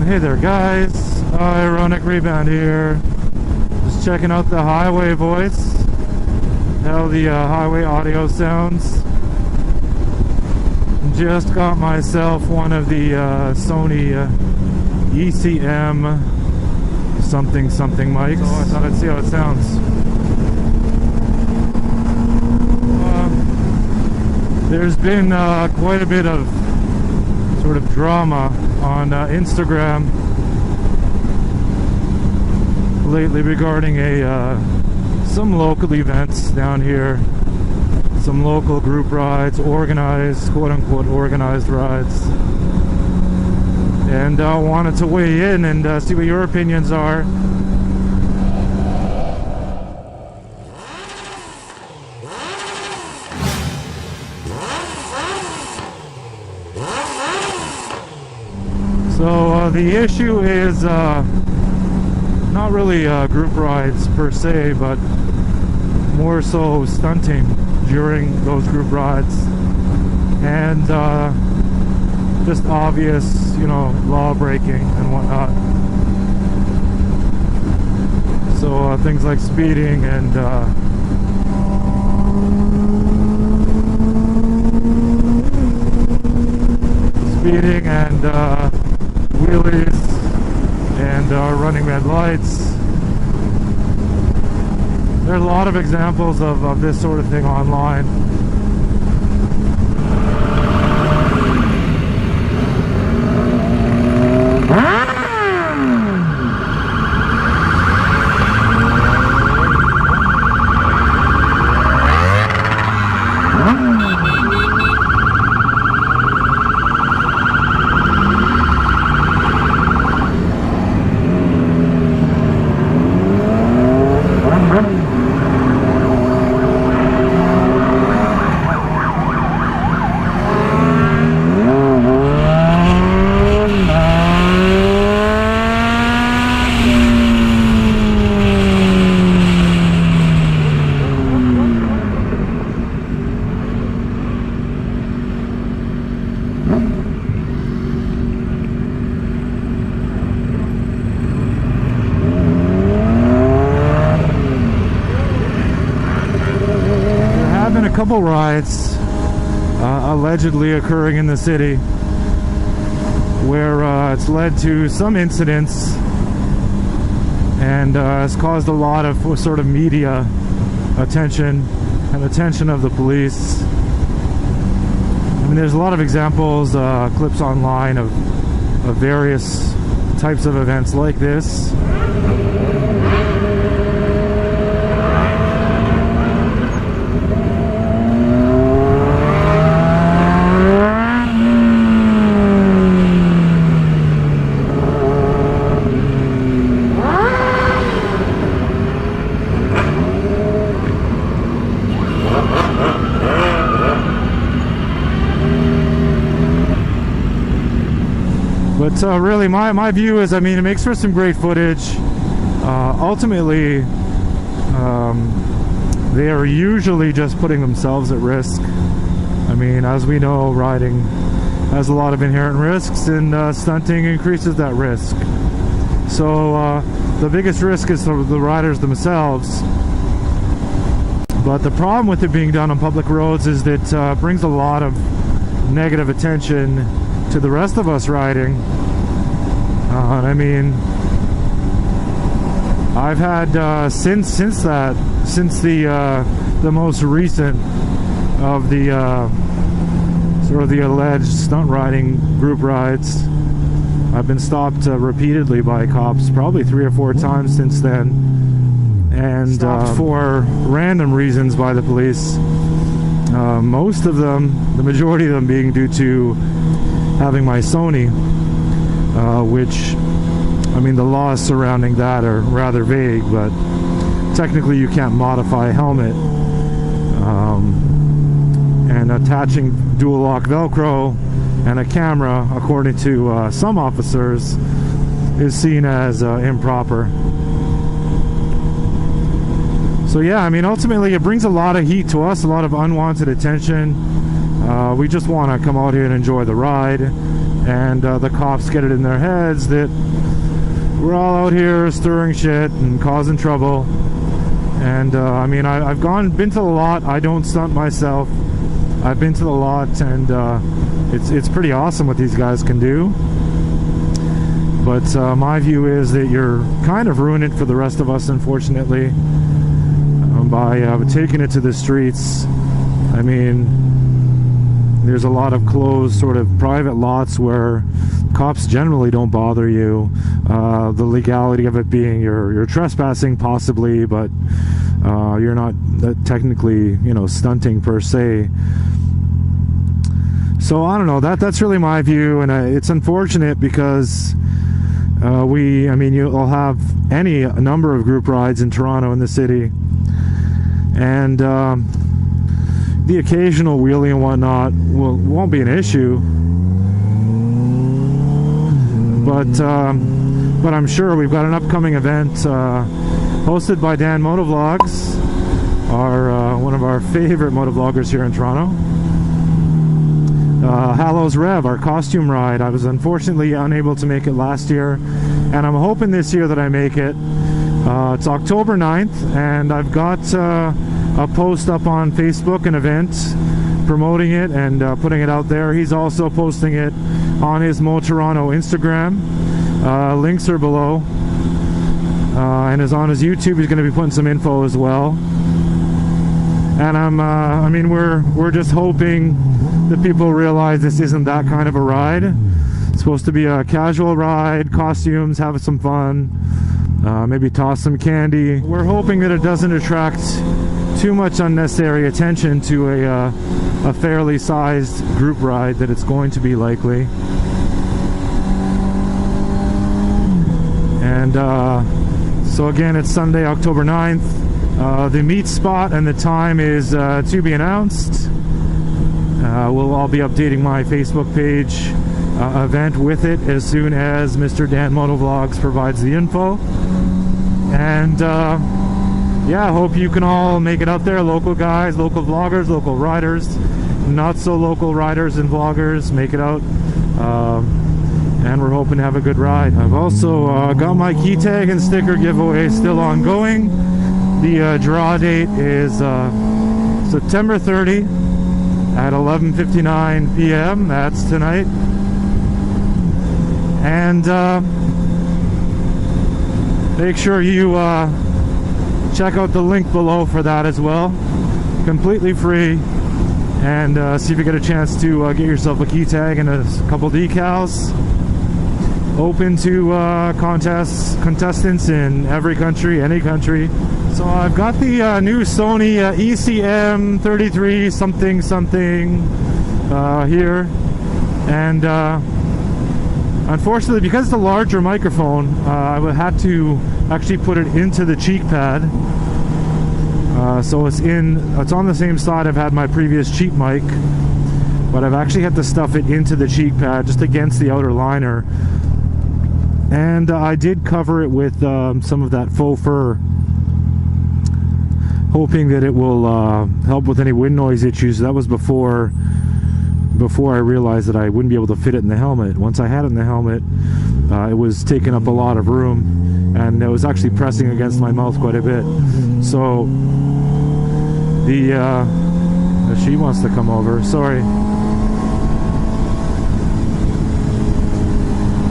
Hey there guys, Ironic Rebound here. Just checking out the highway voice, how the highway audio sounds. Just got myself one of the Sony ECM something mics, so I thought I'd see how it sounds. There's been quite a bit of sort of drama on Instagram lately regarding some local events down here, some local group rides, organized, quote-unquote organized rides, and I wanted to weigh in and see what your opinions are. So the issue is not really group rides per se, but more so stunting during those group rides, and just obvious, you know, law breaking and whatnot. So things like speeding and wheelies and running red lights. There are a lot of examples of this sort of thing online. Couple rides allegedly occurring in the city where it's led to some incidents and has caused a lot of sort of media attention and attention of the police. I mean, there's a lot of examples, clips online of various types of events like this. But really, my view is, I mean, it makes for some great footage. Ultimately, they are usually just putting themselves at risk. I mean, as we know, riding has a lot of inherent risks, and stunting increases that risk. So the biggest risk is the riders themselves. But the problem with it being done on public roads is that it brings a lot of negative attention to the rest of us riding. I mean, I've had since the most recent of the sort of the alleged stunt riding group rides, I've been stopped repeatedly by cops, probably 3 or 4 times since then, and stopped for random reasons by the police. Most of them, the majority of them, being due to having my Sony, which, I mean, the laws surrounding that are rather vague, but technically you can't modify a helmet, and attaching dual lock Velcro and a camera, according to some officers, is seen as improper. So yeah, I mean, ultimately it brings a lot of heat to us, a lot of unwanted attention. We just want to come out here and enjoy the ride and the cops get it in their heads that we're all out here stirring shit and causing trouble. And I mean, I've been to the lot. I don't stunt myself. I've been to the lot, and it's pretty awesome what these guys can do. But my view is that you're kind of ruining it for the rest of us, unfortunately, by taking it to the streets. I mean, there's a lot of closed sort of private lots where cops generally don't bother you. The legality of it being you're trespassing possibly, but you're not technically, you know, stunting per se. So I don't know, that's really my view, and it's unfortunate because I mean, you'll have a number of group rides in Toronto, in the city, and the occasional wheelie and whatnot won't be an issue, but I'm sure we've got an upcoming event hosted by Dan Motovlogs, one of our favorite motovloggers here in Toronto. Hallows Rev, our costume ride. I was unfortunately unable to make it last year, and I'm hoping this year that I make it. It's October 9th, and I've got a post up on Facebook, an event promoting it and putting it out there. He's also posting it on his Mo Toronto Instagram. Links are below, and is on his YouTube. He's going to be putting some info as well. And I mean, we're just hoping that people realize this isn't that kind of a ride. It's supposed to be a casual ride, costumes, have some fun, maybe toss some candy. We're hoping that it doesn't attract too much unnecessary attention to a fairly sized group ride that it's going to be likely. And so again, it's Sunday, October 9th. The meet spot and the time is to be announced. We'll all be updating my Facebook page event with it as soon as Mr. Dan Motovlogs provides the info. And yeah, I hope you can all make it out there. Local guys, local vloggers, local riders, not so local riders and vloggers, make it out. And we're hoping to have a good ride. I've also got my key tag and sticker giveaway still ongoing. The draw date is September 30 at 11:59 p.m. That's tonight. And make sure you check out the link below for that as well. Completely free. And see if you get a chance to get yourself a key tag and a couple decals. Open to contestants in every country, any country. So I've got the new Sony ECM 33 something here, and unfortunately, because it's a larger microphone, I would have to actually put it into the cheek pad. So it's on the same side I've had my previous cheap mic, but I've actually had to stuff it into the cheek pad just against the outer liner. And I did cover it with some of that faux fur, hoping that it will help with any wind noise issues. That was before I realized that I wouldn't be able to fit it in the helmet. Once I had it in the helmet, it was taking up a lot of room, and it was actually pressing against my mouth quite a bit. So she wants to come over, sorry.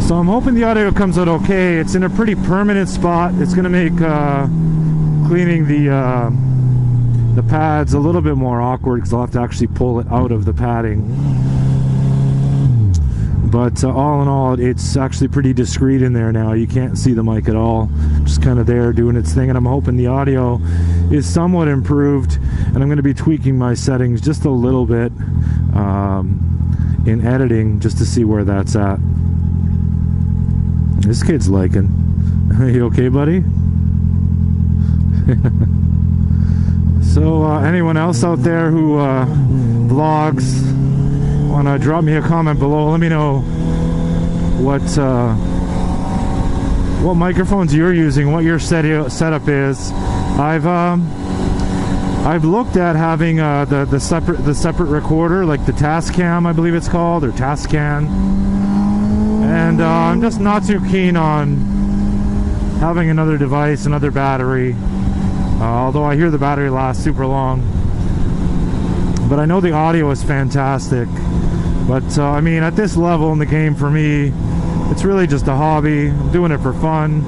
So I'm hoping the audio comes out okay. It's in a pretty permanent spot. It's gonna make cleaning the pads a little bit more awkward because I'll have to actually pull it out of the padding. But all in all, it's actually pretty discreet in there now. You can't see the mic at all. Just kind of there doing its thing, and I'm hoping the audio is somewhat improved, and I'm going to be tweaking my settings just a little bit in editing just to see where that's at. This kid's liking. Are you okay, buddy? So anyone else out there who vlogs, want to drop me a comment below. Let me know what microphones you're using, what your setup is. I've looked at having the separate recorder, like the Tascam, I believe it's called, or Tascan. And I'm just not too keen on having another device, another battery, although I hear the battery lasts super long. But I know the audio is fantastic. But I mean, at this level in the game for me, it's really just a hobby. I'm doing it for fun,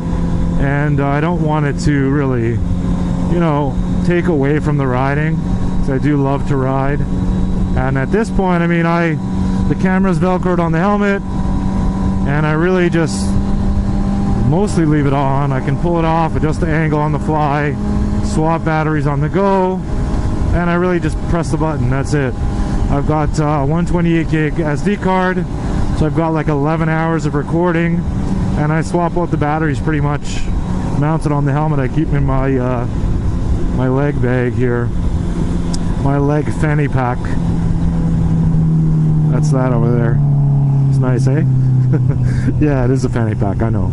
and I don't want it to really, you know, take away from the riding, because I do love to ride. And at this point, I mean, the camera's velcroed on the helmet, and I really just mostly leave it on. I can pull it off, adjust the angle on the fly, swap batteries on the go, and I really just press the button. That's it. I've got 128 gig SD card, so I've got like 11 hours of recording, and I swap out the batteries pretty much mounted on the helmet. I keep in my my leg bag here, my leg fanny pack. That's that over there. It's nice, eh? Yeah, it is a fanny pack, I know.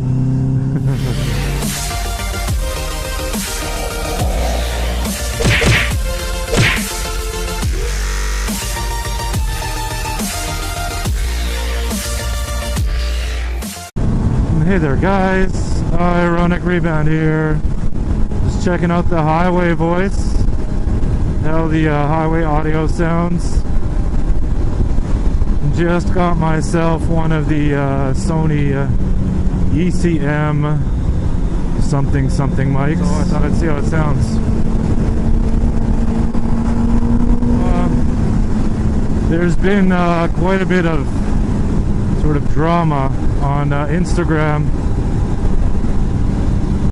Hey there guys, Ironic Rebound here. Just checking out the highway voice, how the highway audio sounds. Just got myself one of the Sony ECM something mics, so I thought I'd see how it sounds. There's been quite a bit of sort of drama on Instagram